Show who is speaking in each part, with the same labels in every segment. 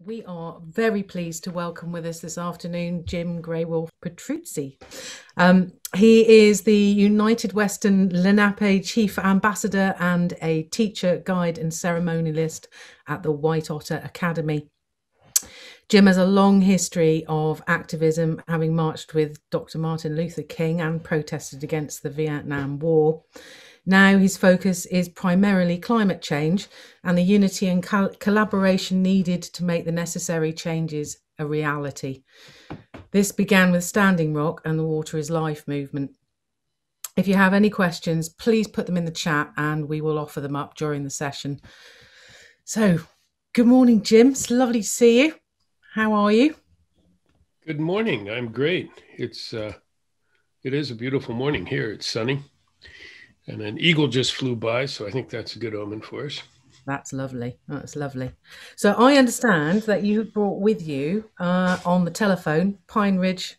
Speaker 1: We are very pleased to welcome with us this afternoon Jim Greywolf Petruzzi. He is the United Western Lenape Chief Ambassador and a teacher, guide and ceremonialist at the White Otter Academy. Jim has a long history of activism, having marched with Dr. Martin Luther King and protested against the Vietnam War. Now his focus is primarily climate change and the unity and collaboration needed to make the necessary changes a reality. This began with Standing Rock and the Water is Life movement. If you have any questions, please put them in the chat and we will offer them up during the session. So, good morning, Jim. It's lovely to see you. How are you?
Speaker 2: Good morning. I'm great. It is a beautiful morning here. It's sunny. And an eagle just flew by, so I think that's a good omen for us.
Speaker 1: That's lovely. That's lovely. So I understand that you brought with you on the telephone Pine Ridge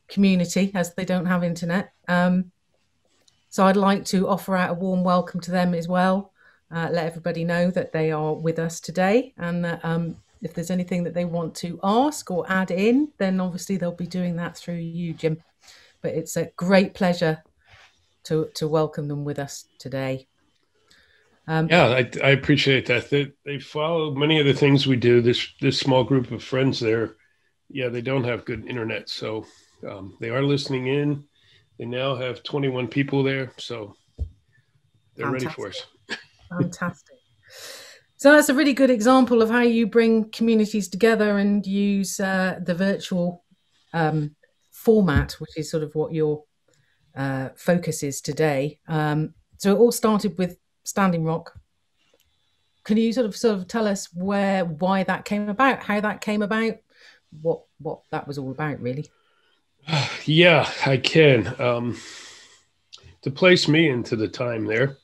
Speaker 1: community, as they don't have internet. So I'd like to offer out a warm welcome to them as well. Let everybody know that they are with us today, and that if there's anything that they want to ask or add in, then obviously they'll be doing that through you, Jim. But it's a great pleasure to welcome them with us today.
Speaker 2: Yeah, I appreciate that. They follow many of the things we do. This small group of friends there, yeah, they don't have good internet, so they are listening in. They now have 21 people there, so they're ready for us.
Speaker 1: Fantastic. So that's a really good example of how you bring communities together and use the virtual format, which is sort of what your focus is today. So it all started with Standing Rock. Can you sort of tell us why that came about, how that came about, what that was all about, really?
Speaker 2: Yeah, I can. To place me into the time there,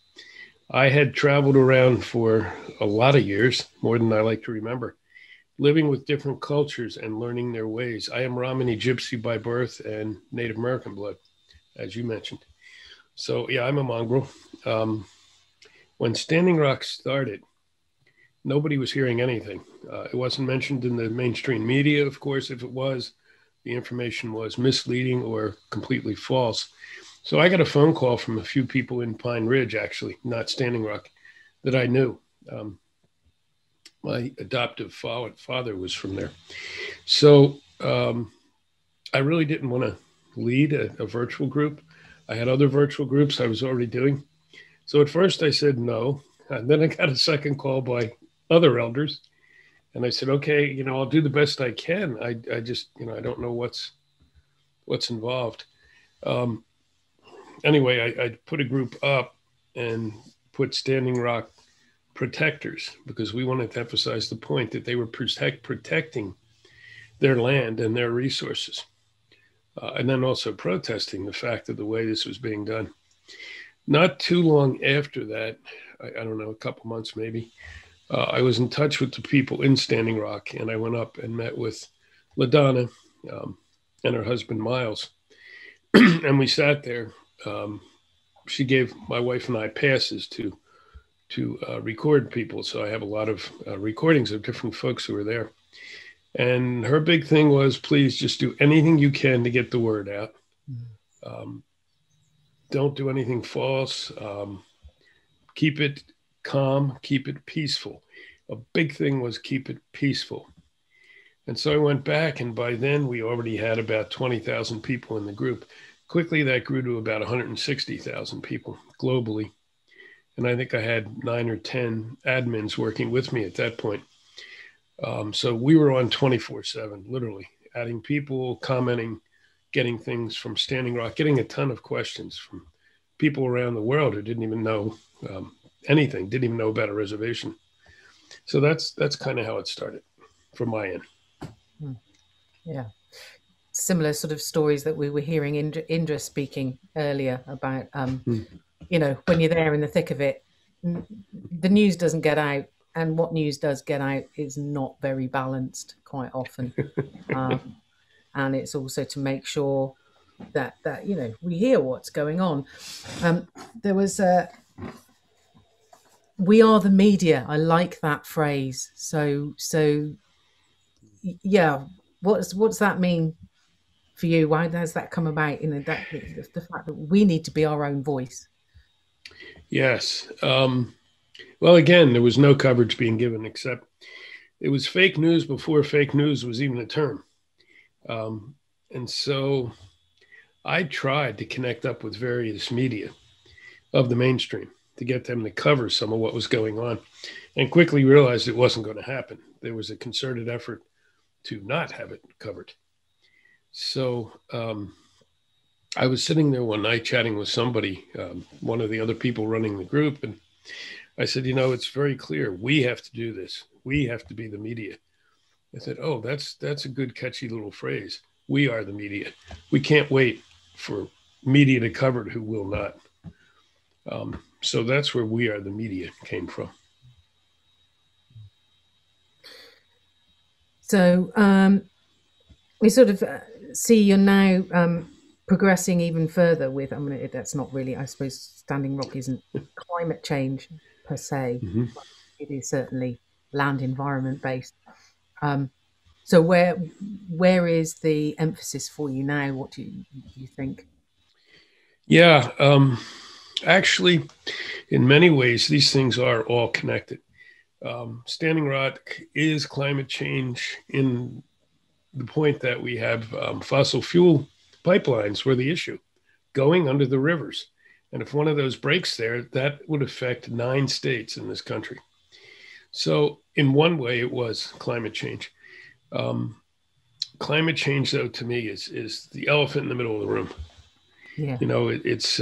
Speaker 2: I had traveled around for a lot of years, more than I like to remember, living with different cultures and learning their ways. I am Romani Gypsy by birth and Native American blood, as you mentioned. So yeah, I'm a mongrel. When Standing Rock started, nobody was hearing anything. It wasn't mentioned in the mainstream media, of course. If it was, the information was misleading or completely false. So I got a phone call from a few people in Pine Ridge, actually, not Standing Rock, that I knew. My adoptive father was from there. So I really didn't want to lead a virtual group. I had other virtual groups I was already doing. So at first I said no. And then I got a second call by other elders. And I said, okay, I'll do the best I can. I just, I don't know what's involved. Anyway, I put a group up and put Standing Rock Protectors, because we wanted to emphasize the point that they were protecting their land and their resources. And then also protesting the fact of the way this was being done. Not too long after that, I don't know, a couple months maybe, I was in touch with the people in Standing Rock, and I went up and met with LaDonna and her husband, Miles. And we sat there. She gave my wife and I passes to record people. So I have a lot of recordings of different folks who were there. And her big thing was, please just do anything you can to get the word out. Don't do anything false. Keep it calm, keep it peaceful. A big thing was keep it peaceful. And so I went back, and by then we already had about 20,000 people in the group. Quickly that grew to about 160,000 people globally. And I think I had 9 or 10 admins working with me at that point. So we were on 24/7, literally adding people, commenting, getting things from Standing Rock, getting a ton of questions from people around the world who didn't even know anything, didn't even know about a reservation. So that's kind of how it started from my end.
Speaker 1: Yeah. Similar sort of stories that we were hearing Indra speaking earlier about, when you're there in the thick of it, the news doesn't get out, and what news does get out is not very balanced quite often. And it's also to make sure that we hear what's going on. There was we are the media. I like that phrase. So yeah, what's that mean for you? Why has that come about? You know, that the fact that we need to be our own voice.
Speaker 2: Yes. Well, again, there was no coverage being given, except it was fake news before fake news was even a term. Um, and so I tried to connect up with various media of the mainstream to get them to cover some of what was going on, and quickly realized it wasn't going to happen. There was a concerted effort to not have it covered. So I was sitting there one night chatting with somebody, one of the other people running the group, and I said, you know, it's very clear we have to do this. We have to be the media. I said, oh, that's a good catchy little phrase. We are the media. We can't wait for media to cover it who will not. So that's where we are the media came from.
Speaker 1: So we sort of see you're now progressing even further with, I mean, that's not really, I suppose, Standing Rock isn't climate change per se.
Speaker 2: Mm-hmm.
Speaker 1: But it is certainly land environment based. So where is the emphasis for you now? What do you think?
Speaker 2: Yeah, actually, in many ways, these things are all connected. Standing Rock is climate change in the point that we have fossil fuel pipelines were the issue going under the rivers. And if one of those breaks there, that would affect 9 states in this country. So, in one way, it was climate change. Um, Climate change, though, to me, is the elephant in the middle of the room.
Speaker 1: Yeah.
Speaker 2: You know, it's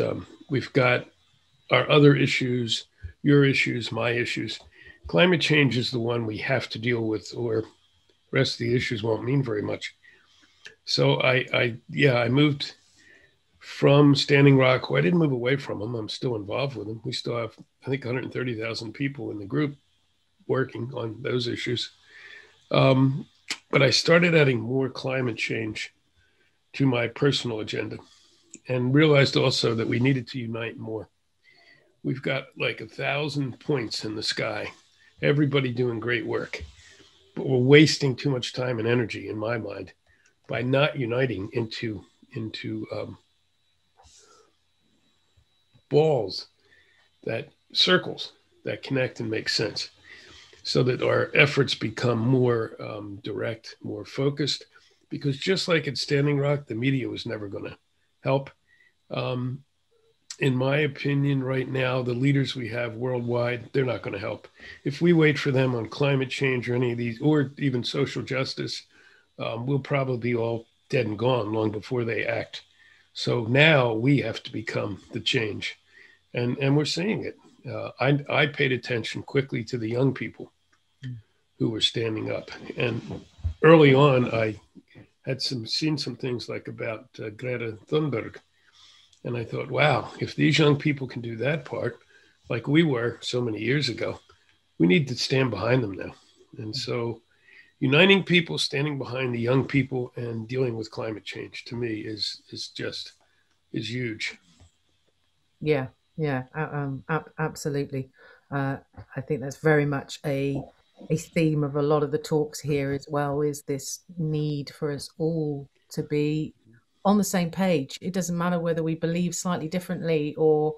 Speaker 2: we've got our other issues, your issues, my issues. Climate change is the one we have to deal with, or the rest of the issues won't mean very much. So I moved from Standing Rock. Well, I didn't move away from them. I'm still involved with them. We still have, I think, 130,000 people in the group working on those issues. But I started adding more climate change to my personal agenda and realized also that we needed to unite more. We've got like 1,000 points in the sky, everybody doing great work, but we're wasting too much time and energy, in my mind, by not uniting into balls, that circles that connect and make sense, so that our efforts become more direct, more focused. Because just like at Standing Rock, the media was never going to help. Um, in my opinion, right now, the leaders we have worldwide, they're not going to help. If we wait for them on climate change or any of these, or even social justice, we'll probably be all dead and gone long before they act. So now we have to become the change, and we're seeing it. I paid attention quickly to the young people who were standing up, and early on, I had seen some things like about Greta Thunberg. And I thought, wow, if these young people can do that part, like we were so many years ago, we need to stand behind them now. And so uniting people, standing behind the young people and dealing with climate change to me is huge.
Speaker 1: Yeah, yeah, absolutely. I think that's very much a theme of a lot of the talks here as well. Is this need for us all to be on the same page? It doesn't matter whether we believe slightly differently, or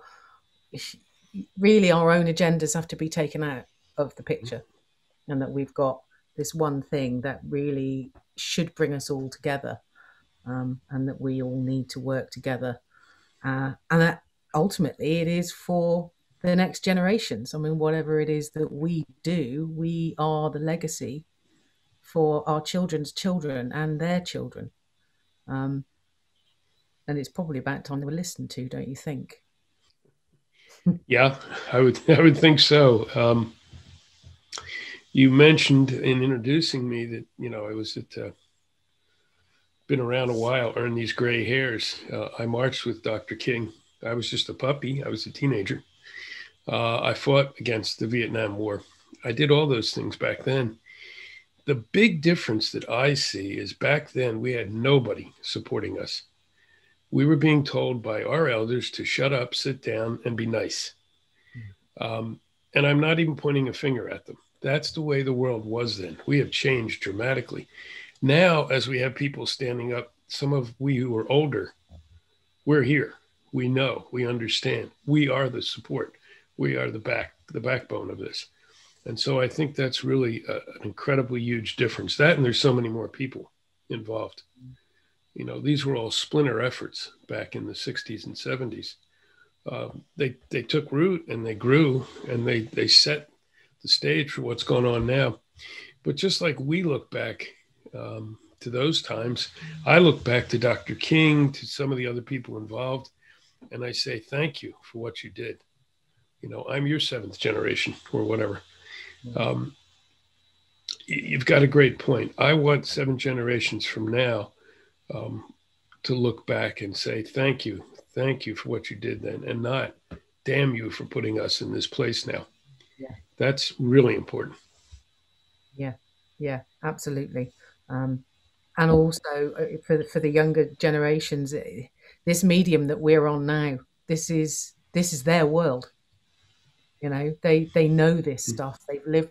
Speaker 1: really our own agendas have to be taken out of the picture, and that we've got this one thing that really should bring us all together, and that we all need to work together, and that ultimately it is for the next generations. I mean, whatever it is that we do, we are the legacy for our children's children and their children. Um, and it's probably about time they were listened to, don't you think?
Speaker 2: Yeah, I would think so. You mentioned in introducing me that, you know, I was at been around a while, earned these gray hairs. I marched with Dr. King. I was just a puppy. I was a teenager. I fought against the Vietnam War. I did all those things back then. The big difference that I see is back then we had nobody supporting us. We were being told by our elders to shut up, sit down, and be nice. And I'm not even pointing a finger at them. That's the way the world was then. We have changed dramatically. Now, as we have people standing up, some of we who are older, we're here. We know, we understand. We are the support. We are the backbone of this. And so I think that's really an incredibly huge difference. That, and there's so many more people involved. You know, these were all splinter efforts back in the 60s and 70s. They took root and they grew and they set the stage for what's going on now. But just like we look back to those times, I look back to Dr. King, to some of the other people involved, and I say, thank you for what you did. You know, I'm your seventh generation or whatever. You've got a great point. I want 7 generations from now to look back and say, thank you for what you did then, and not damn you for putting us in this place now.
Speaker 1: Yeah.
Speaker 2: That's really important.
Speaker 1: Yeah, absolutely. And also for the younger generations, this medium that we're on now, this is their world. You know, they know this stuff. They've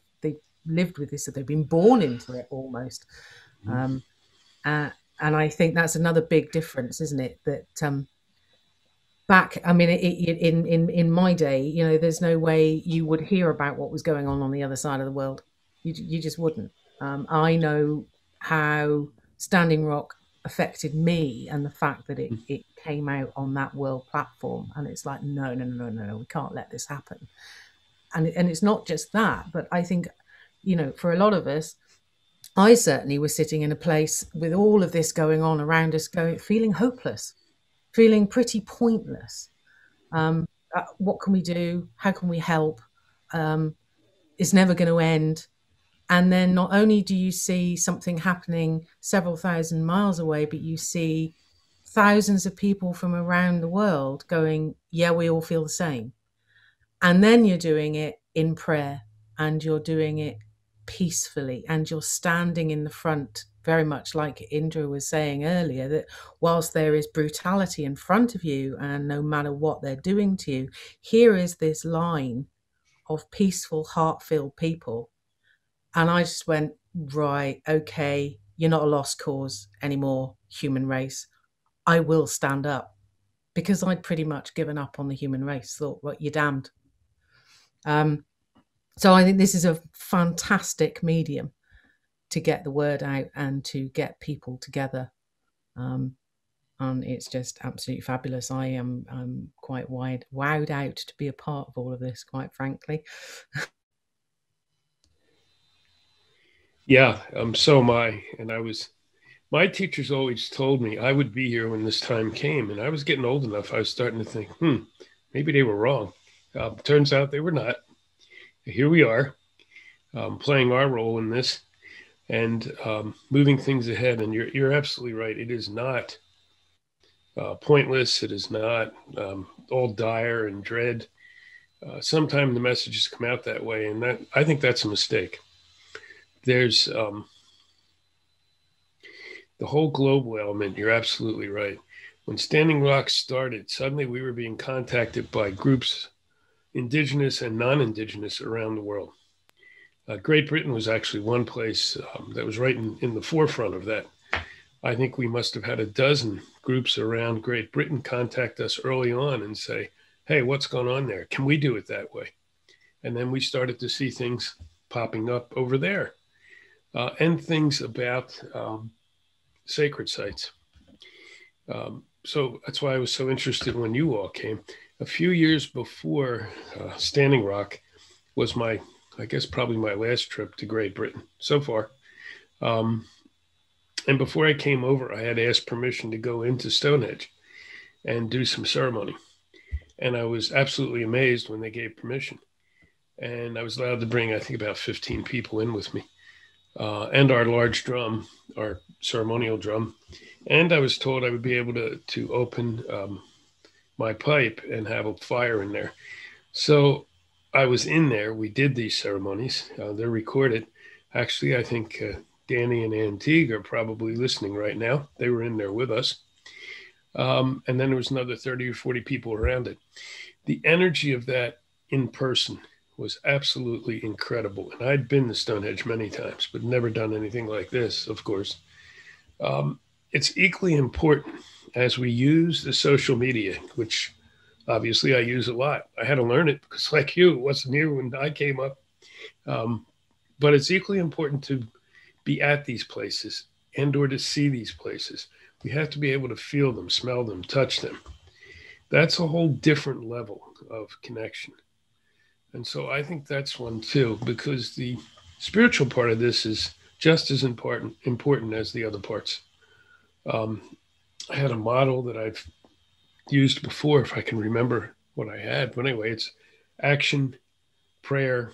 Speaker 1: lived with this, so they've been born into it almost. And I think that's another big difference, isn't it? That back, I mean, in my day, you know, there's no way you would hear about what was going on the other side of the world. You just wouldn't. I know how Standing Rock affected me, and the fact that it came out on that world platform, and it's like, no, we can't let this happen. And it's not just that, but I think, you know, for a lot of us, I certainly was sitting in a place with all of this going on around us, feeling hopeless, feeling pretty pointless. What can we do? How can we help? It's never going to end. And then not only do you see something happening several thousand miles away, but you see thousands of people from around the world going, yeah, we all feel the same. And then you're doing it in prayer, and you're doing it peacefully, and you're standing in the front, very much like Indra was saying earlier, that whilst there is brutality in front of you, and no matter what they're doing to you, here is this line of peaceful, heart-filled people. And I just went, right, okay, you're not a lost cause anymore, human race. I will stand up, because I'd pretty much given up on the human race, thought, well, you're damned. So I think this is a fantastic medium to get the word out and to get people together. And it's just absolutely fabulous. I am quite wowed out to be a part of all of this, quite frankly.
Speaker 2: Yeah, so am I. And my teachers always told me I would be here when this time came. And I was getting old enough, I was starting to think, maybe they were wrong. Turns out they were not. Here we are, playing our role in this and moving things ahead. And you're absolutely right. It is not pointless. It is not all dire and dread. Sometimes the messages come out that way, and I think that's a mistake. There's the whole global element. You're absolutely right. When Standing Rock started, suddenly we were being contacted by groups, indigenous and non-indigenous, around the world. Great Britain was actually one place that was right in the forefront of that. I think we must have had a dozen groups around Great Britain contact us early on and say, hey, what's going on there? Can we do it that way? And then we started to see things popping up over there and things about sacred sites. So that's why I was so interested when you all came. A few years before Standing Rock was I guess probably my last trip to Great Britain so far. And before I came over, I had asked permission to go into Stonehenge and do some ceremony. And I was absolutely amazed when they gave permission. And I was allowed to bring, I think, about 15 people in with me and our large drum, our ceremonial drum. And I was told I would be able to open my pipe and have a fire in there. So I was in there. We did these ceremonies. They're recorded. Actually, I think Danny and Antigua are probably listening right now. They were in there with us. And then there was another 30 or 40 people around it. The energy of that in person was absolutely incredible. And I'd been to Stonehenge many times, but never done anything like this, of course. It's equally important as we use the social media, which obviously I use a lot. I had to learn it because, like you, it wasn't here when I came up. Um, but it's equally important to be at these places and or to see these places. We have to be able to feel them, smell them, touch them. That's a whole different level of connection. And so I think that's one too, because the spiritual part of this is just as important as the other parts. Um, I had a model that I've used before, if I can remember what I had. But anyway, it's action, prayer,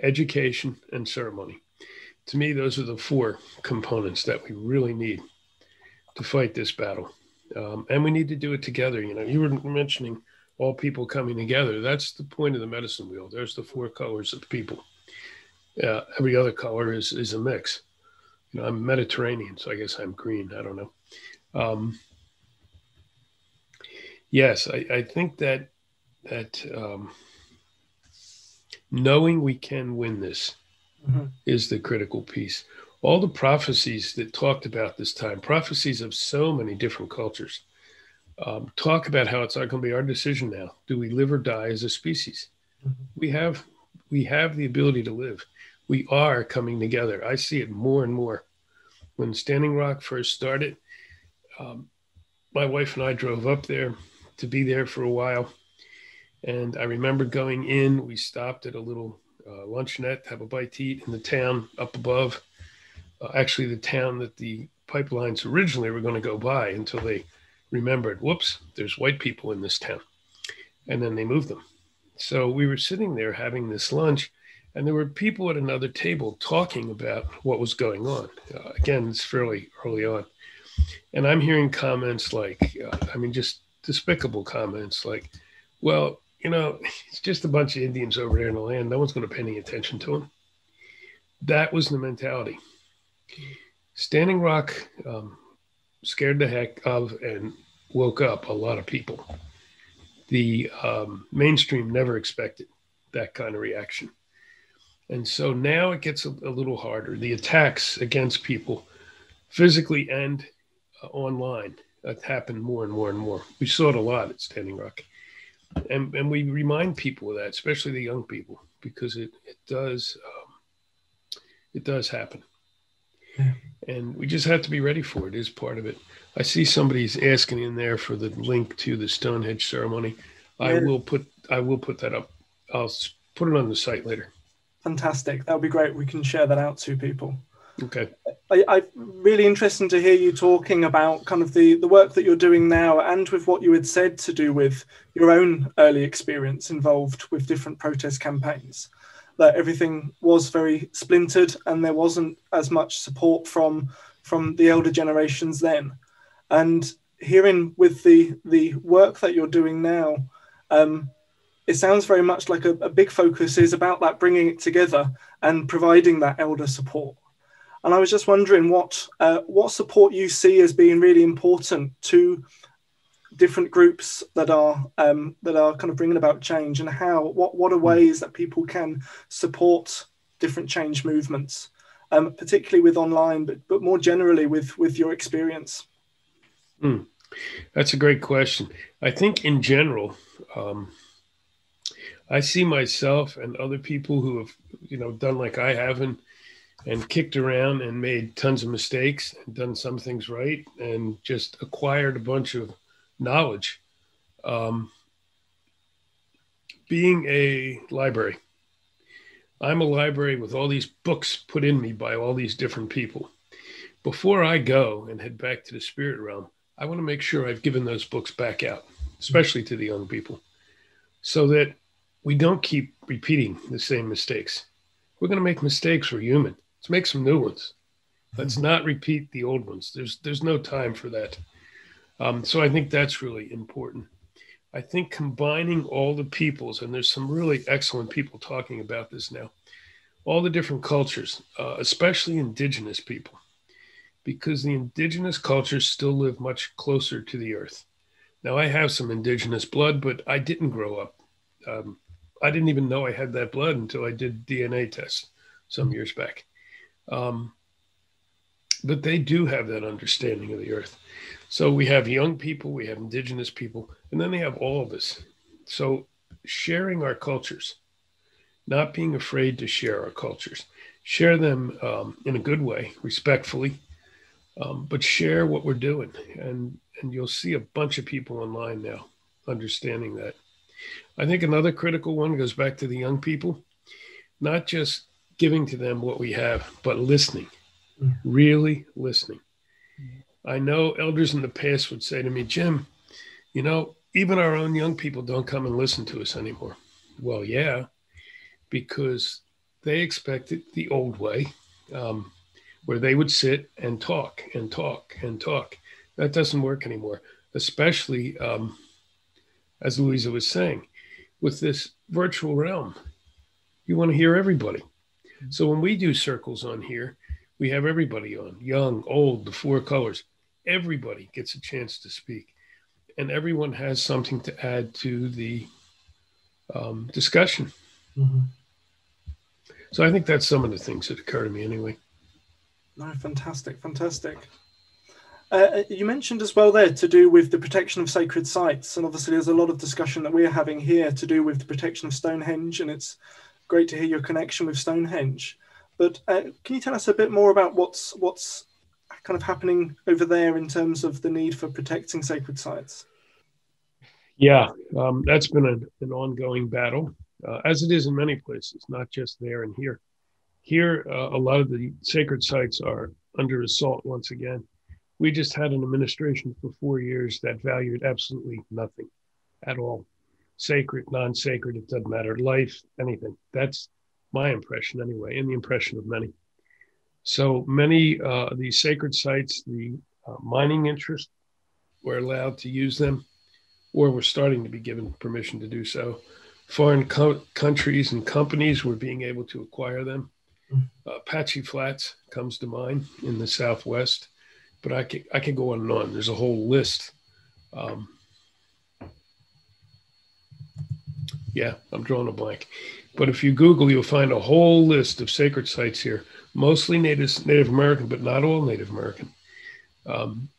Speaker 2: education, and ceremony. To me, those are the four components that we really need to fight this battle. And we need to do it together. You know, you were mentioning all people coming together. That's the point of the medicine wheel. There's the four colors of people. Every other color is a mix. You know, I'm Mediterranean, so I guess I'm green. I don't know. Yes, I think that knowing we can win this is the critical piece. All the prophecies that talked about this time, prophecies of so many different cultures, talk about how it's not going to be our decision now. Do we live or die as a species? We have the ability to live. We are coming together. I see it more and more. When Standing Rock first started, my wife and I drove up there to be there for a while. And I remember going in, we stopped at a little luncheonette to have a bite to eat in the town up above. Actually, the town that the pipelines originally were going to go by until they remembered, whoops, there's white people in this town. And then they moved them. So we were sitting there having this lunch, and there were people at another table talking about what was going on. Again, it's fairly early on. And I'm hearing comments like, just despicable comments like, well, you know, it's just a bunch of Indians over there in the land. No one's going to pay any attention to them. That was the mentality. Standing Rock scared the heck of and woke up a lot of people. The mainstream never expected that kind of reaction. And so now it gets a little harder. The attacks against people physically and online happen more and more and more. We saw it a lot at Standing Rock. And we remind people of that, especially the young people, because it does happen.
Speaker 3: Yeah.
Speaker 2: And we just have to be ready for it. It is part of it. I see somebody's asking in there for the link to the Stonehenge ceremony.
Speaker 3: Yeah.
Speaker 2: I will put that up. I'll put it on the site later.
Speaker 3: Fantastic. That would be great. We can share that out to people.
Speaker 2: Okay.
Speaker 3: I'm really interested to hear you talking about kind of the work that you're doing now, and with what you had said to do with your own early experience involved with different protest campaigns, that everything was very splintered and there wasn't as much support from the elder generations then. And hearing with the work that you're doing now, it sounds very much like a big focus is about that, bringing it together and providing that elder support. And I was just wondering what support you see as being really important to different groups that are kind of bringing about change, and what are ways that people can support different change movements, particularly with online, but more generally with your experience.
Speaker 2: That's a great question. I think in general, I see myself and other people who have, done like I have and kicked around and made tons of mistakes and done some things right and just acquired a bunch of knowledge. Being a library, I'm a library with all these books put in me by all these different people. Before I go and head back to the spirit realm, I want to make sure I've given those books back out, especially to the young people, so that we don't keep repeating the same mistakes. We're going to make mistakes. We're human. Let's make some new ones. Let's not repeat the old ones. There's no time for that. So I think that's really important. I think combining all the peoples, and there's some really excellent people talking about this now, all the different cultures, especially indigenous people, because the indigenous cultures still live much closer to the earth. Now, I have some indigenous blood, but I didn't grow up I didn't even know I had that blood until I did DNA tests some years back. But they do have that understanding of the earth. So we have young people, we have indigenous people, and then they have all of us. So sharing our cultures, not being afraid to share our cultures, share them in a good way, respectfully, but share what we're doing. And you'll see a bunch of people online now understanding that. I think another critical one goes back to the young people, not just giving to them what we have, but listening, really listening. I know elders in the past would say to me, Jim, you know, even our own young people don't come and listen to us anymore. Well, yeah, because they expect it the old way, where they would sit and talk and talk and talk. That doesn't work anymore, especially, as Louisa was saying, with this virtual realm. You want to hear everybody. So when we do circles on here, we have everybody on, young, old, the four colors. Everybody gets a chance to speak. And everyone has something to add to the discussion. Mm-hmm. So I think that's some of the things that occur to me anyway.
Speaker 3: No, fantastic, fantastic. You mentioned as well there to do with the protection of sacred sites. And obviously there's a lot of discussion that we're having here to do with the protection of Stonehenge. And it's great to hear your connection with Stonehenge. But can you tell us a bit more about what's kind of happening over there in terms of the need for protecting sacred sites?
Speaker 2: Yeah, that's been an ongoing battle, as it is in many places, not just there and here. Here, a lot of the sacred sites are under assault once again. We just had an administration for 4 years that valued absolutely nothing at all. Sacred, non-sacred, it doesn't matter. Life, anything. That's my impression anyway, and the impression of many. So many of these sacred sites, the mining interests were allowed to use them, or were starting to be given permission to do so. Foreign countries and companies were being able to acquire them. Apache Flats comes to mind in the Southwest, but I could go on and on. There's a whole list. Yeah, I'm drawing a blank. But if you Google, you'll find a whole list of sacred sites here, mostly Native American, but not all Native American.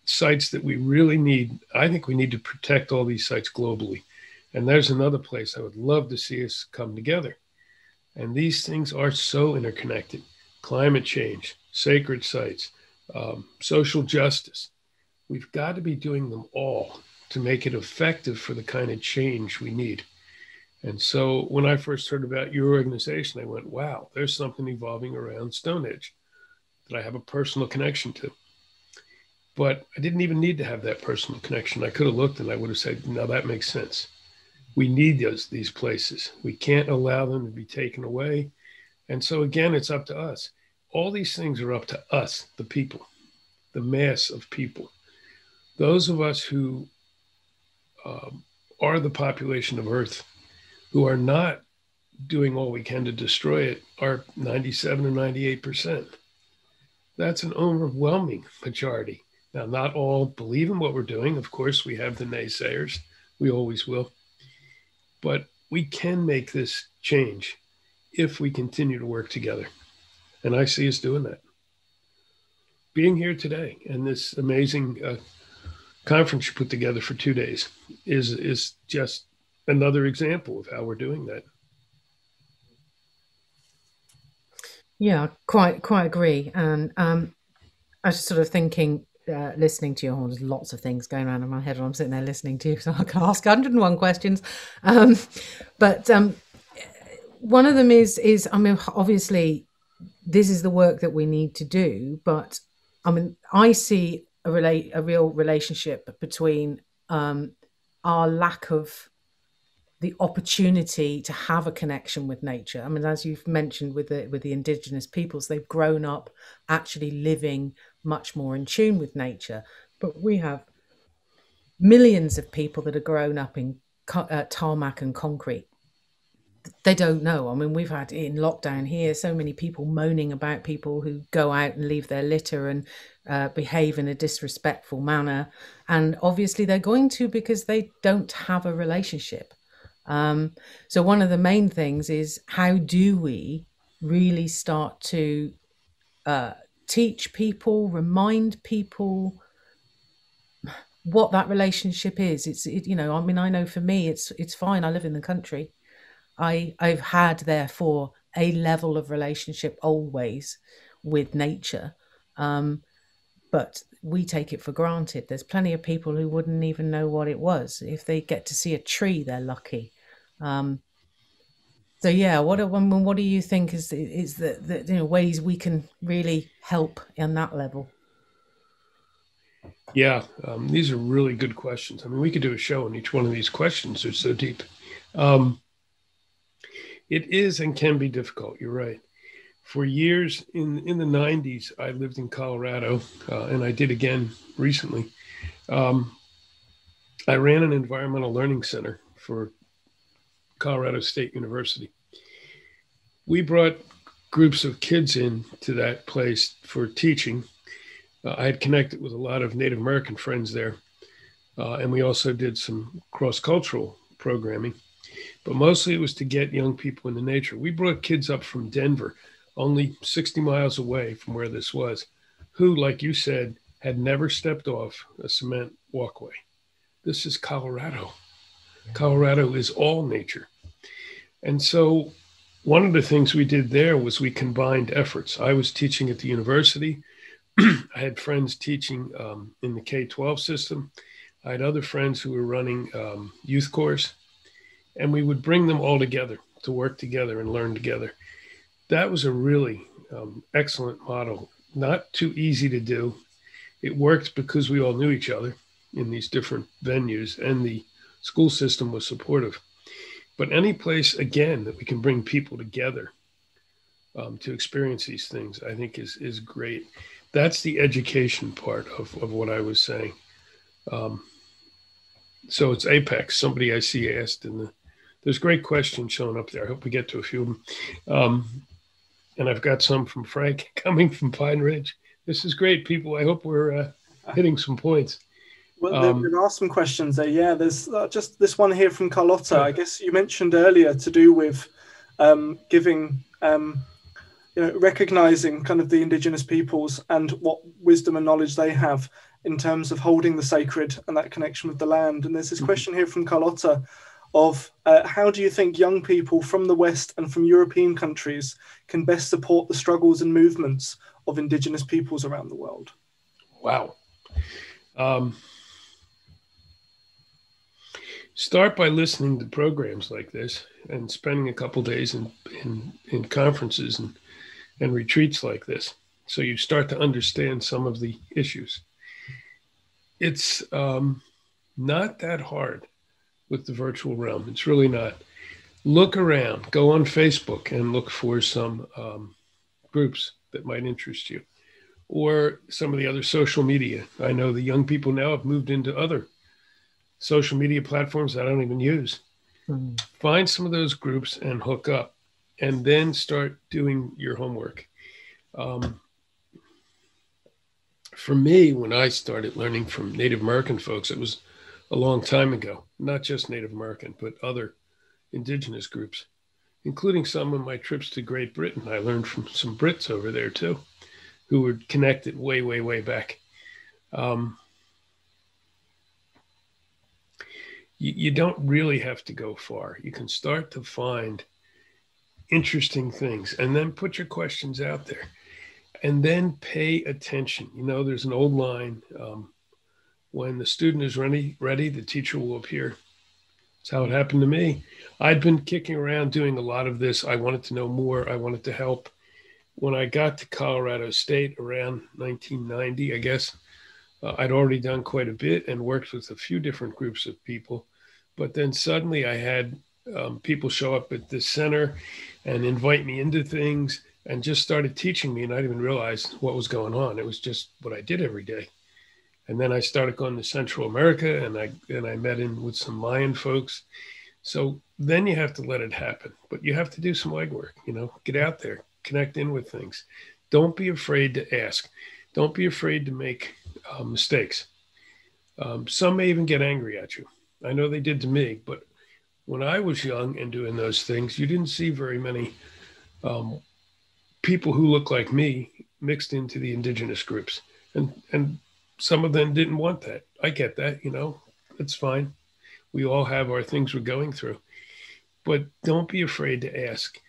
Speaker 2: Sites that we really need. I think we need to protect all these sites globally. And there's another place I would love to see us come together. And these things are so interconnected. Climate change, sacred sites, social justice. We've got to be doing them all to make it effective for the kind of change we need. And so when I first heard about your organization, I went, wow, there's something evolving around Stonehenge that I have a personal connection to. But I didn't even need to have that personal connection. I could have looked and I would have said, no, that makes sense. We need these places. We can't allow them to be taken away. And so again, it's up to us. All these things are up to us, the people, the mass of people. Those of us who are the population of Earth, who are not doing all we can to destroy it, are 97 or 98%. That's an overwhelming majority. Now, not all believe in what we're doing. Of course, we have the naysayers. We always will. But we can make this change if we continue to work together. And I see us doing that. Being here today and this amazing conference you put together for 2 days is just another example of how we're doing that.
Speaker 1: Yeah, quite agree. And I was sort of thinking, listening to you, there's lots of things going around in my head when I'm sitting there listening to you, so I can ask 101 questions. But one of them is, I mean, obviously, this is the work that we need to do. But I mean, I see a real relationship between our lack of the opportunity to have a connection with nature. I mean, as you've mentioned with the indigenous peoples, they've grown up actually living much more in tune with nature. But we have millions of people that are grown up in tarmac and concrete. They don't know. I mean, we've had in lockdown here so many people moaning about people who go out and leave their litter and behave in a disrespectful manner. And obviously they're going to because they don't have a relationship. So one of the main things is, how do we really start to teach people, remind people what that relationship is? I mean, I know for me, it's fine. I live in the country. I've had, therefore, a level of relationship always with nature. But we take it for granted. There's plenty of people who wouldn't even know what it was. If they get to see a tree, they're lucky. So yeah, what do you think is the ways we can really help on that level?
Speaker 2: Yeah, these are really good questions. I mean, we could do a show on each one of these questions. They're so deep. It is and can be difficult. You're right. For years in the 90s, I lived in Colorado, and I did again recently. I ran an environmental learning center for Colorado State University. We brought groups of kids in to that place for teaching. I had connected with a lot of Native American friends there, and we also did some cross-cultural programming, but mostly it was to get young people into nature. We brought kids up from Denver, only 60 miles away from where this was, who, like you said, had never stepped off a cement walkway. This is Colorado. Colorado is all nature. And so one of the things we did there was we combined efforts. I was teaching at the university. I had friends teaching in the K-12 system. I had other friends who were running youth corps, and we would bring them all together to work together and learn together. That was a really excellent model, not too easy to do. It worked because we all knew each other in these different venues, and the school system was supportive. But any place, again, that we can bring people together to experience these things, I think is great. That's the education part of what I was saying. So it's Apex. Somebody I see asked there's great questions showing up there. I hope we get to a few of them. And I've got some from Frank coming from Pine Ridge. This is great, people. I hope we're hitting some points.
Speaker 3: Well, there are some questions there. Yeah, there's just this one here from Carlotta. I guess you mentioned earlier to do with giving, recognizing kind of the indigenous peoples and what wisdom and knowledge they have in terms of holding the sacred and that connection with the land. And there's this question here from Carlotta of how do you think young people from the West and from European countries can best support the struggles and movements of indigenous peoples around the world?
Speaker 2: Wow. Start by listening to programs like this and spending a couple days in conferences and retreats like this. So you start to understand some of the issues. It's not that hard with the virtual realm. It's really not. Look around, go on Facebook and look for some groups that might interest you, or some of the other social media. I know the young people now have moved into other social media platforms I don't even use. Find some of those groups and hook up, and then start doing your homework. For me, when I started learning from Native American folks, it was a long time ago, not just Native American, but other indigenous groups, including some of my trips to Great Britain. I learned from some Brits over there too, who were connected way, way, way back. You don't really have to go far. You can start to find interesting things and then put your questions out there and then pay attention. There's an old line, when the student is ready, the teacher will appear. That's how it happened to me. I'd been kicking around doing a lot of this. I wanted to know more. I wanted to help. When I got to Colorado State around 1990, I guess, I'd already done quite a bit and worked with a few different groups of people. But then suddenly I had people show up at the center and invite me into things and just started teaching me. And I didn't even realize what was going on. It was just what I did every day. And then I started going to Central America, and I met in with some Mayan folks. So then you have to let it happen, but you have to do some legwork, get out there, connect in with things. Don't be afraid to ask. Don't be afraid to make mistakes. Some may even get angry at you. I know they did to me, but when I was young and doing those things, you didn't see very many people who look like me mixed into the indigenous groups. And some of them didn't want that. I get that, it's fine. We all have our things we're going through. But don't be afraid to ask.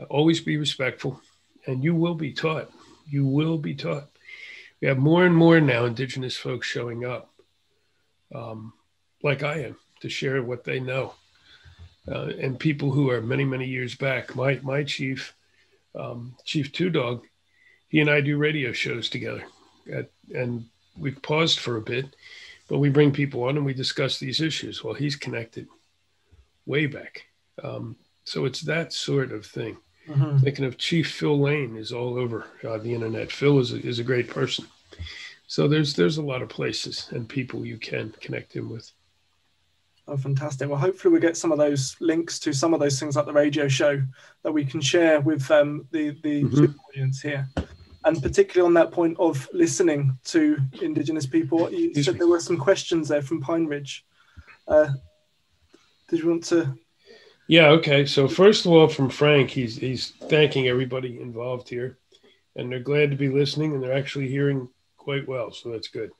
Speaker 2: Always be respectful, and you will be taught. You will be taught. We have more and more now indigenous folks showing up, like I am, to share what they know. And people who are many, many years back. My chief, Chief Two Dog, he and I do radio shows together. And we've paused for a bit, but we bring people on and we discuss these issues. Well, he's connected way back. So it's that sort of thing. Mm-hmm. Thinking of Chief Phil Lane is all over the internet. Phil is a great person. So there's a lot of places and people you can connect him with.
Speaker 3: Oh, fantastic. Well, hopefully we get some of those links to some of those things like the radio show that we can share with the audience here. And particularly on that point of listening to Indigenous people, you said there were some questions there from Pine Ridge. Did you want to...
Speaker 2: Yeah, okay. So first of all, from Frank, he's thanking everybody involved here, and they're glad to be listening, and they're actually hearing quite well, so that's good.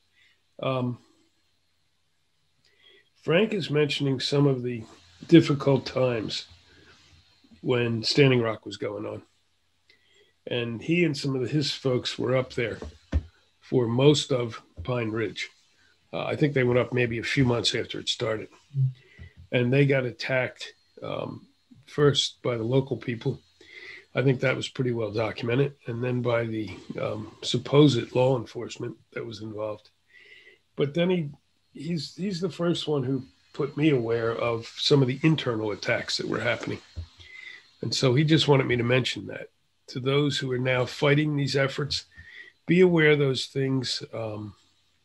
Speaker 2: Frank is mentioning some of the difficult times when Standing Rock was going on, and he and some of his folks were up there for most of Pine Ridge. I think they went up maybe a few months after it started, and they got attacked first by the local people. I think that was pretty well documented. And then by the supposed law enforcement that was involved. But then he's the first one who put me aware of some of the internal attacks that were happening. And so he just wanted me to mention that to those who are now fighting these efforts. Be aware those things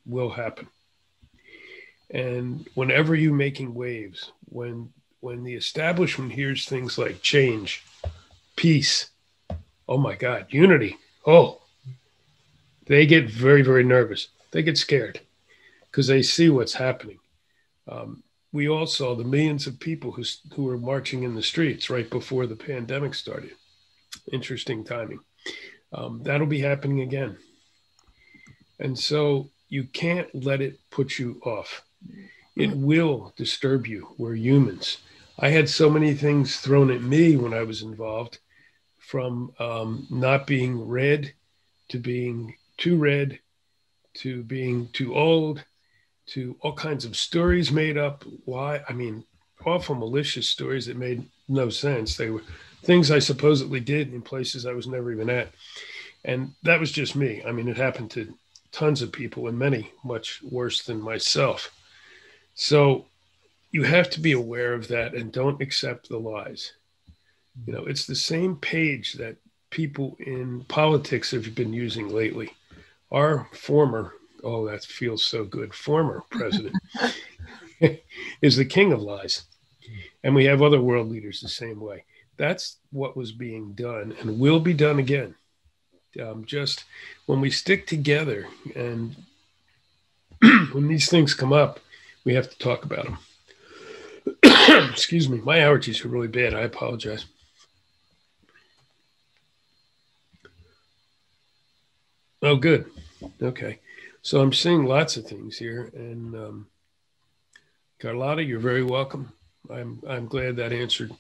Speaker 2: will happen. And whenever you're making waves, when the establishment hears things like change, peace, oh my God, unity, they get very, very nervous. They get scared because they see what's happening. We all saw the millions of people who were marching in the streets right before the pandemic started. Interesting timing. That'll be happening again. And so you can't let it put you off. It will disturb you. We're humans. I had so many things thrown at me when I was involved, from not being red to being too red to being too old to all kinds of stories made up. Why? I mean, awful malicious stories that made no sense. They were things I supposedly did in places I was never even at. And that was just me. I mean, it happened to tons of people and many much worse than myself. So you have to be aware of that and don't accept the lies. It's the same page that people in politics have been using lately. Our former, that feels so good, former president is the king of lies. And we have other world leaders the same way. That's what was being done and will be done again. Just when we stick together and when these things come up, we have to talk about them. Excuse me. My allergies are really bad. I apologize. Oh, good. Okay. So I'm seeing lots of things here. And Carlotta, you're very welcome. I'm glad that answered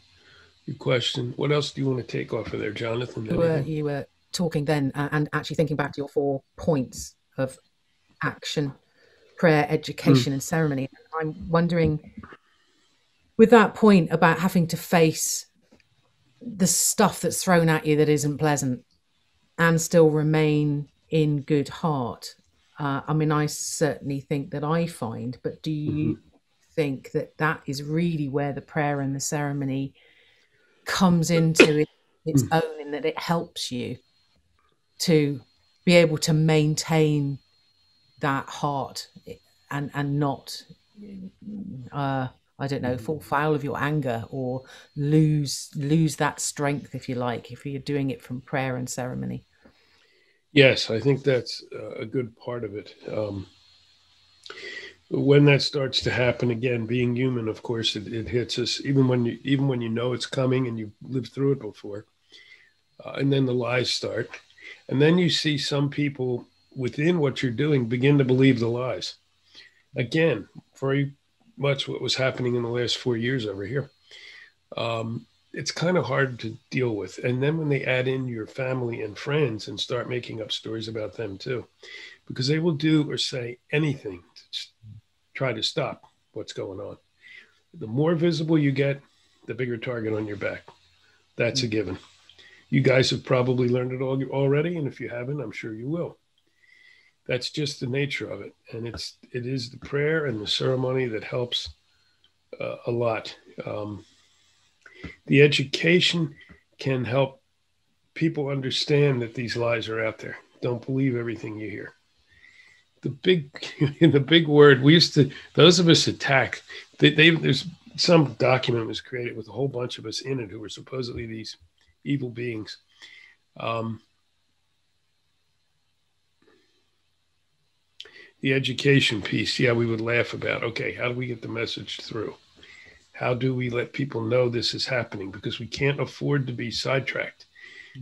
Speaker 2: your question. What else do you want to take off of there, Jonathan?
Speaker 1: You were talking then and actually thinking back to your 4 points of action, prayer, education, and ceremony. I'm wondering, with that point about having to face the stuff that's thrown at you that isn't pleasant and still remain in good heart. I mean, I certainly think that I find, but do you think that is really where the prayer and the ceremony comes into its own, in that it helps you to be able to maintain that heart and not I don't know, fall foul of your anger or lose that strength, if you like, if you're doing it from prayer and ceremony?
Speaker 2: Yes, I think that's a good part of it. when that starts to happen again, being human, of course, it hits us even when you know it's coming and you've lived through it before. And then the lies start. And then you see some people within what you're doing begin to believe the lies. Again, very much what was happening in the last 4 years over here. It's kind of hard to deal with. And then when they add in your family and friends and start making up stories about them too, because they will do or say anything to try to stop what's going on. The more visible you get, the bigger target on your back. That's a given. You guys have probably learned it all already, and if you haven't, I'm sure you will. That's just the nature of it, and it is the prayer and the ceremony that helps a lot. The education can help people understand that these lies are out there. Don't believe everything you hear. The big word we used to, those of us attack. There's some document was created with a whole bunch of us in it who were supposedly these evil beings. The education piece, yeah, we would laugh about, okay, how do we get the message through? How do we let people know this is happening? Because we can't afford to be sidetracked.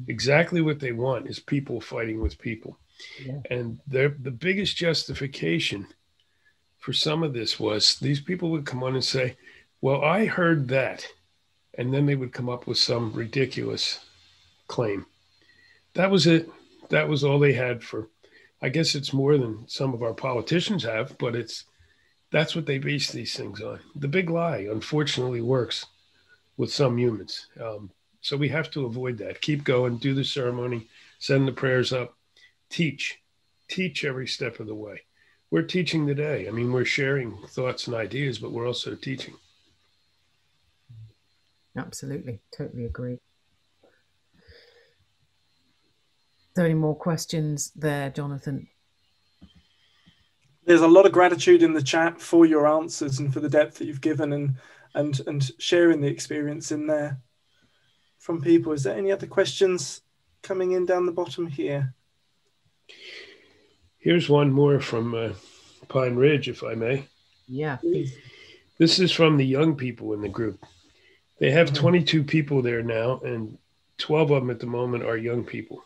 Speaker 2: Exactly what they want is people fighting with people. Yeah. And the biggest justification for some of this was these people would come on and say, well, I heard that. And then they would come up with some ridiculous claim. That was it. That was all they had for, I guess it's more than some of our politicians have, but that's what they base these things on. The big lie, unfortunately, works with some humans. So we have to avoid that. Keep going, do the ceremony, send the prayers up, teach every step of the way. We're teaching today. I mean, we're sharing thoughts and ideas, but we're also teaching.
Speaker 1: Absolutely. Totally agree. Are there any more questions there, Jonathan?
Speaker 3: There's a lot of gratitude in the chat for your answers and for the depth that you've given and sharing the experience in there from people. Is there any other questions coming in down the bottom here?
Speaker 2: Here's one more from Pine Ridge, if I may.
Speaker 1: Yeah, please.
Speaker 2: This is from the young people in the group. They have 22 people there now, and 12 of them at the moment are young people,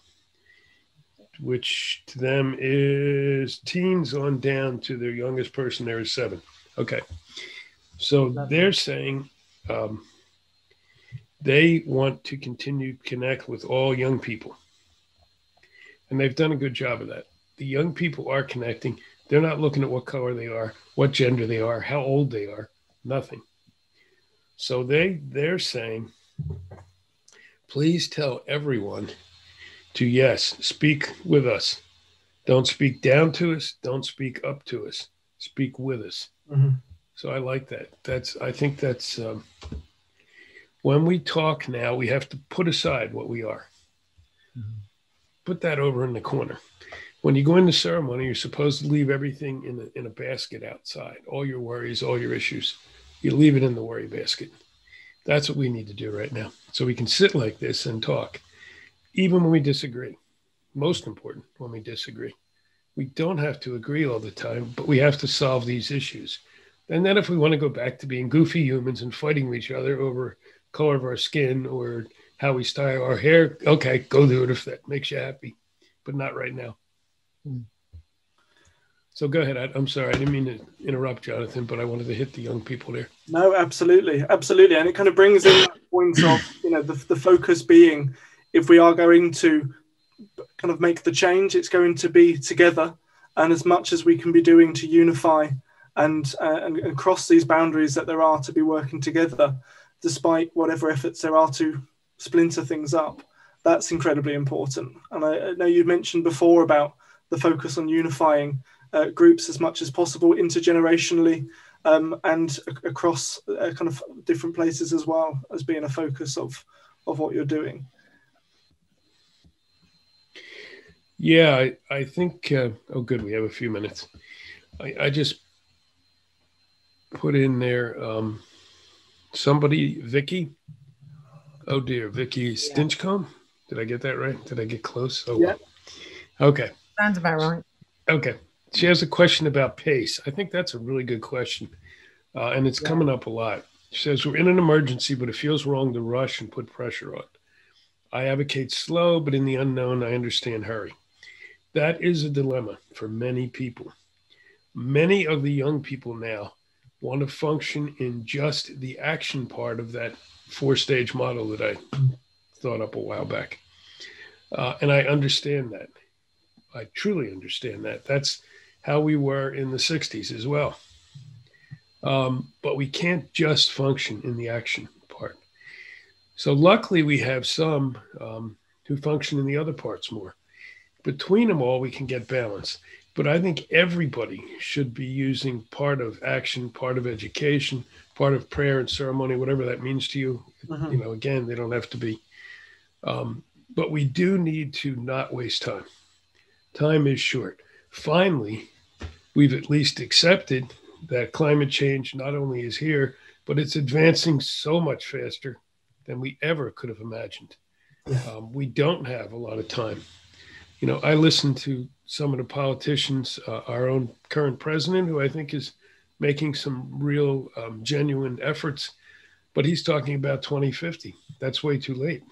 Speaker 2: which to them is teens on down to their youngest person there is 7. Okay. So they're saying they want to continue to connect with all young people. And they've done a good job of that. The young people are connecting. They're not looking at what color they are, what gender they are, how old they are, nothing. So they're saying, please tell everyone to, yes, speak with us. Don't speak down to us. Don't speak up to us. Speak with us. Mm-hmm. So I like that. I think that's when we talk now, we have to put aside what we are. Mm-hmm. Put that over in the corner. When you go into ceremony, you're supposed to leave everything in a basket outside. All your worries, all your issues. You leave it in the worry basket. That's what we need to do right now. So we can sit like this and talk, even when we disagree. Most important, when we disagree. We don't have to agree all the time, but we have to solve these issues. And then if we want to go back to being goofy humans and fighting with each other over color of our skin or how we style our hair, okay, go do it if that makes you happy, but not right now. So go ahead. I'm sorry. I didn't mean to interrupt, Jonathan, but I wanted to hit the young people there.
Speaker 3: No, absolutely. Absolutely. And it kind of brings in that point of, the focus being, if we are going to kind of make the change, it's going to be together. And as much as we can be doing to unify and cross these boundaries that there are to be working together, despite whatever efforts there are to splinter things up, that's incredibly important. And I know you mentioned before about the focus on unifying groups as much as possible intergenerationally and across kind of different places as well as being a focus of what you're doing.
Speaker 2: Yeah, I think, oh, good. We have a few minutes. I just put in there somebody, Vicky. Oh, dear. Vicky Stinchcomb. Did I get that right? Did I get close? Oh, yeah. Well. Okay.
Speaker 1: Sounds about right.
Speaker 2: Okay. She has a question about pace. I think that's a really good question. And it's coming up a lot. She says, we're in an emergency, but it feels wrong to rush and put pressure on. I advocate slow, but in the unknown, I understand hurry. That is a dilemma for many people. Many of the young people now want to function in just the action part of that 4-stage model that I thought up a while back. And I understand that. I truly understand that. That's how we were in the 60s as well. But we can't just function in the action part. So luckily we have some who function in the other parts more. Between them all, we can get balance. But I think everybody should be using part of action, part of education, part of prayer and ceremony, whatever that means to you. You know, again, they don't have to be. But we do need to not waste time. Time is short. Finally, we've at least accepted that climate change not only is here, but it's advancing so much faster than we ever could have imagined. We don't have a lot of time. You know, I listen to some of the politicians, our own current president, who I think is making some real genuine efforts, but he's talking about 2050. That's way too late.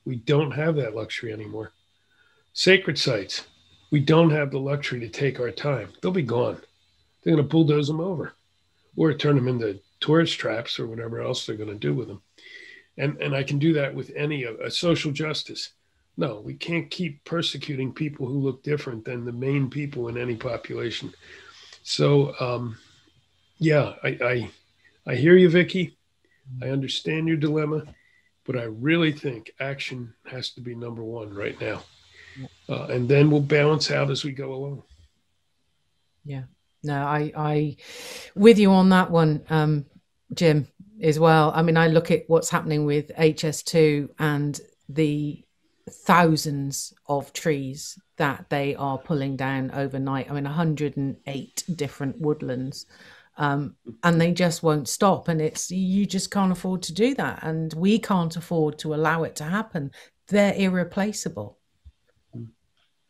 Speaker 2: We don't have that luxury anymore. Sacred sites, we don't have the luxury to take our time. They'll be gone. They're going to bulldoze them over or turn them into tourist traps or whatever else they're going to do with them. And I can do that with any of a social justice. No, we can't keep persecuting people who look different than the main people in any population. So, yeah, I hear you, Vicky. I understand your dilemma, but I really think action has to be number one right now. And then we'll balance out as we go along.
Speaker 1: Yeah, no, I with you on that one, Jim, as well. I mean, I look at what's happening with HS2 and the thousands of trees that they are pulling down overnight. I mean, 108 different woodlands, and they just won't stop. And you just can't afford to do that, and we can't afford to allow it to happen. They're irreplaceable.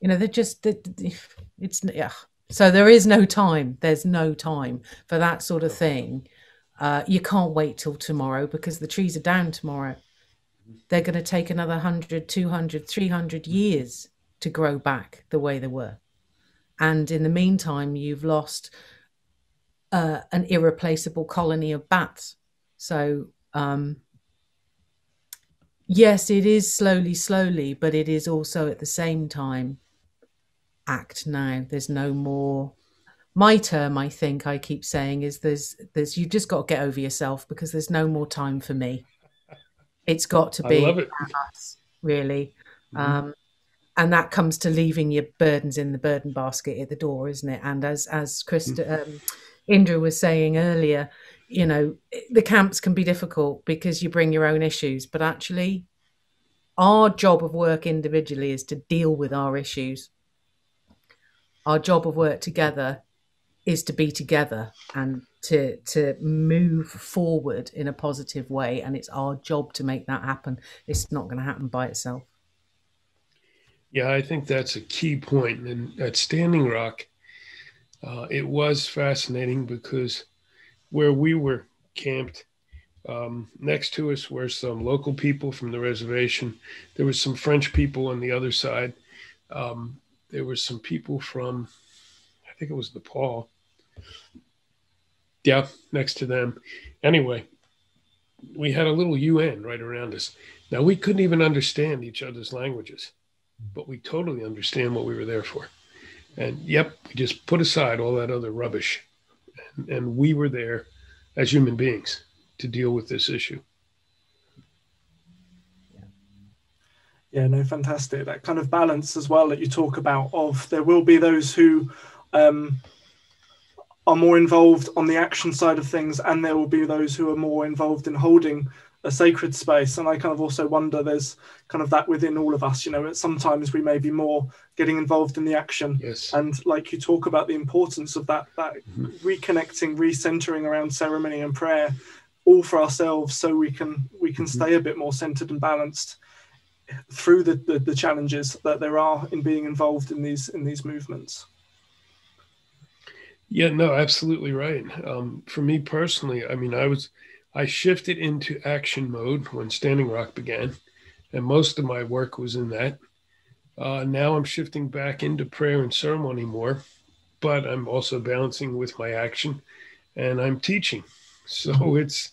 Speaker 1: You know, they're just it's yeah. So there is no time. There's no time for that sort of thing. You can't wait till tomorrow because the trees are down tomorrow. They're going to take another 100, 200, 300 years to grow back the way they were. And in the meantime, you've lost an irreplaceable colony of bats. So, yes, it is slowly, but it is also at the same time, act now. There's no more. My term, I think I keep saying, is there's you've just got to get over yourself because there's no more time for me. It's got to be us, really. And that comes to leaving your burdens in the burden basket at the door, isn't it? And as Indra was saying earlier, you know, the camps can be difficult because you bring your own issues, but actually our job of work individually is to deal with our issues. Our job of work together is to be together and to move forward in a positive way. And it's our job to make that happen. It's not going to happen by itself.
Speaker 2: Yeah, I think that's a key point. And at Standing Rock, it was fascinating because where we were camped, next to us were some local people from the reservation. There was some French people on the other side. There were some people from, I think it was Nepal. Yeah, next to them. Anyway, we had a little UN right around us. Now, we couldn't even understand each other's languages, but we totally understand what we were there for. And yep, we just put aside all that other rubbish. And we were there as human beings to deal with this issue.
Speaker 3: Yeah, no, fantastic. That kind of balance as well that you talk about of there will be those who are more involved on the action side of things, and there will be those who are more involved in holding a sacred space. And I kind of also wonder there's kind of that within all of us, you know, sometimes we may be more getting involved in the action.
Speaker 2: Yes.
Speaker 3: And like you talk about the importance of that reconnecting, recentering around ceremony and prayer, all for ourselves, so we can stay a bit more centered and balanced through the challenges that there are in being involved in these movements.
Speaker 2: Yeah, no, absolutely right. For me personally, I mean, I shifted into action mode when Standing Rock began, and most of my work was in that. Now I'm shifting back into prayer and ceremony more, but I'm also balancing with my action and I'm teaching. So it's,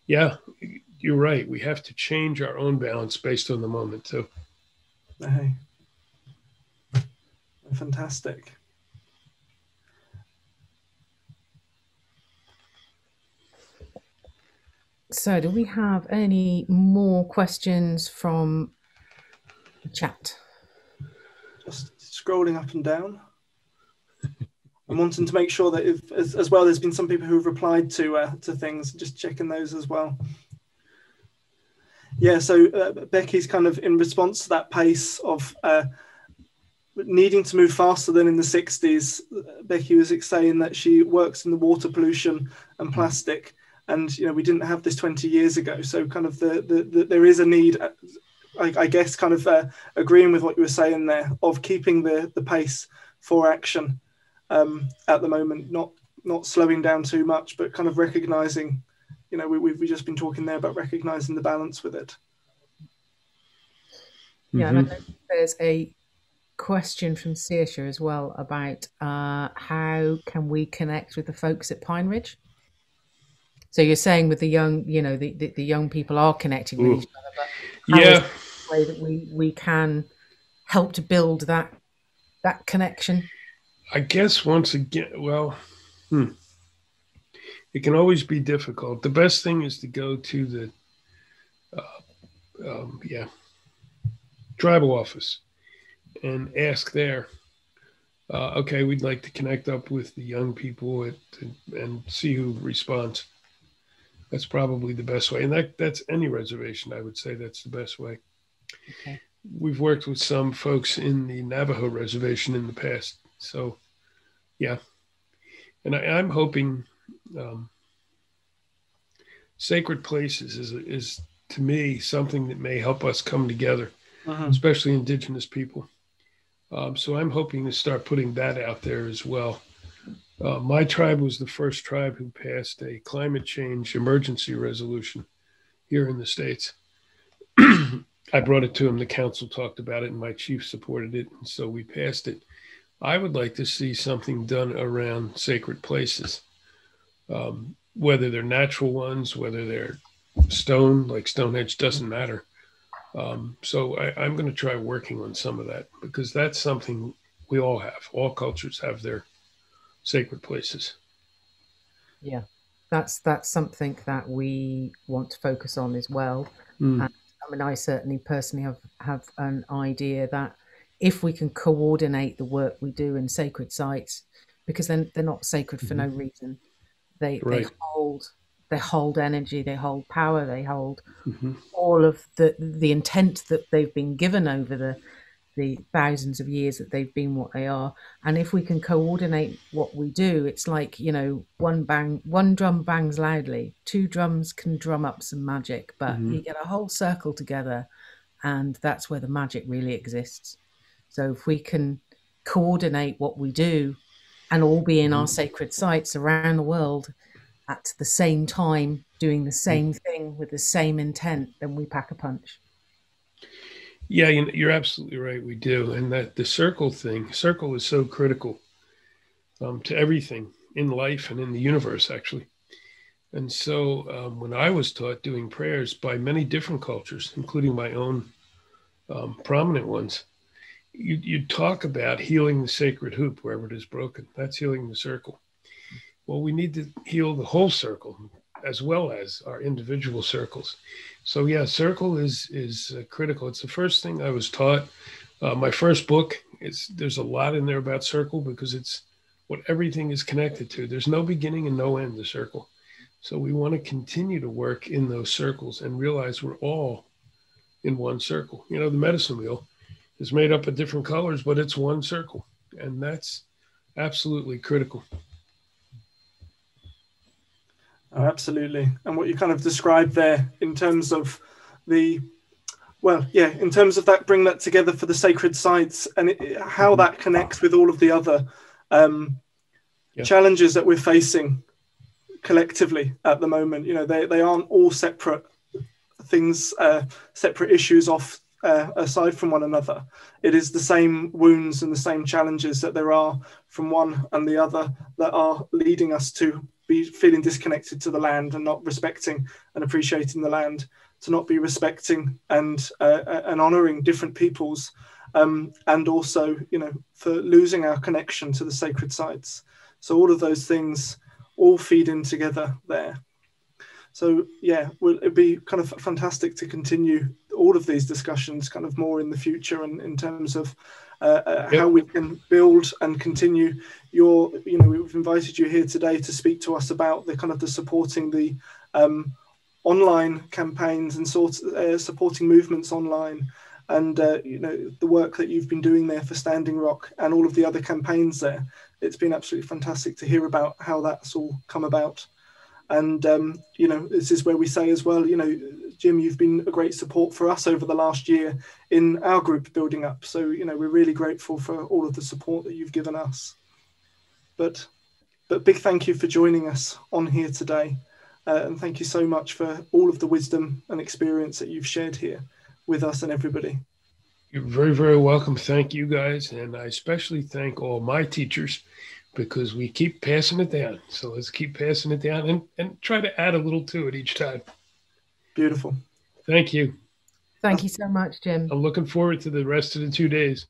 Speaker 2: yeah, you're right. We have to change our own balance based on the moment too.
Speaker 3: Hey, fantastic.
Speaker 1: So, do we have any more questions from the chat?
Speaker 3: Just scrolling up and down. I'm wanting to make sure that if, as well, there's been some people who've replied to things, just checking those as well. Yeah, so Becky's kind of in response to that pace of needing to move faster than in the 60s. Becky was saying that she works in the water pollution and plastic, and we didn't have this 20 years ago. So kind of there is a need, I guess, kind of agreeing with what you were saying there, of keeping the pace for action at the moment, not slowing down too much, but kind of recognizing, we've just been talking there about recognizing the balance with it.
Speaker 1: Yeah, and I know there's a question from Saoirse as well about how can we connect with the folks at Pine Ridge? So you're saying with the young, the young people are connecting with each other, but how is the way that we can help to build that connection?
Speaker 2: I guess once again, well, it can always be difficult. The best thing is to go to the tribal office and ask there. Okay, we'd like to connect up with the young people and see who responds. That's probably the best way, and that's any reservation. I would say that's the best way.
Speaker 1: Okay.
Speaker 2: We've worked with some folks in the Navajo reservation in the past, so yeah. And I'm hoping sacred places is to me something that may help us come together, especially Indigenous people. So I'm hoping to start putting that out there as well. My tribe was the first tribe who passed a climate change emergency resolution here in the States. I brought it to him. The council talked about it, and my chief supported it, and so we passed it. I would like to see something done around sacred places, whether they're natural ones, whether they're stone, like Stonehenge, doesn't matter. So I'm going to try working on some of that, because that's something we all have. All cultures have their sacred places.
Speaker 1: Yeah, that's something that we want to focus on as well. And, I mean, I certainly personally have an idea that if we can coordinate the work we do in sacred sites, because then they're not sacred for no reason. They hold energy, they hold power, they hold all of the intent that they've been given over the thousands of years that they've been what they are. And if we can coordinate what we do, it's like, one drum bangs loudly, two drums can drum up some magic, but you get a whole circle together, and that's where the magic really exists. So if we can coordinate what we do and all be in our sacred sites around the world at the same time, doing the same thing with the same intent, then we pack a punch.
Speaker 2: Yeah, you're absolutely right. We do. And that the circle is so critical to everything in life and in the universe, actually. And so when I was taught doing prayers by many different cultures, including my own prominent ones, you talk about healing the sacred hoop wherever it is broken. That's healing the circle. Well, we need to heal the whole circle as well as our individual circles. So yeah, circle is critical. It's the first thing I was taught. My first book there's a lot in there about circle, because it's what everything is connected to. There's no beginning and no end to circle. So we want to continue to work in those circles and realize we're all in one circle. The medicine wheel is made up of different colors, but it's one circle, and that's absolutely critical.
Speaker 3: Oh, absolutely. And what you kind of described there in terms of in terms of that, bring that together for the sacred sites, and how that connects with all of the other challenges that we're facing collectively at the moment. You know, they aren't all separate things, separate issues off aside from one another. It is the same wounds and the same challenges that there are from one and the other that are leading us to be feeling disconnected to the land and not respecting and appreciating the land, to not be respecting and honouring different peoples, and also, you know, for losing our connection to the sacred sites. So all of those things all feed in together there. So yeah, it'd be kind of fantastic to continue all of these discussions kind of more in the future, and in terms of how we can build and continue your, you know, we've invited you here today to speak to us about the kind of the supporting the online campaigns and supporting movements online, and you know, the work that you've been doing there for Standing Rock and all of the other campaigns there. It's been absolutely fantastic to hear about how that's all come about. And, you know, this is where we say as well, you know, Jim, you've been a great support for us over the last year in our group building up. So, you know, we're really grateful for all of the support that you've given us. But big thank you for joining us on here today. And thank you so much for all of the wisdom and experience that you've shared here with us and everybody.
Speaker 2: You're very, very welcome. Thank you guys. And I especially thank all my teachers, because we keep passing it down. So let's keep passing it down and try to add a little to it each time.
Speaker 3: Beautiful.
Speaker 2: Thank you.
Speaker 1: Thank you so much, Jim.
Speaker 2: I'm looking forward to the rest of the 2 days.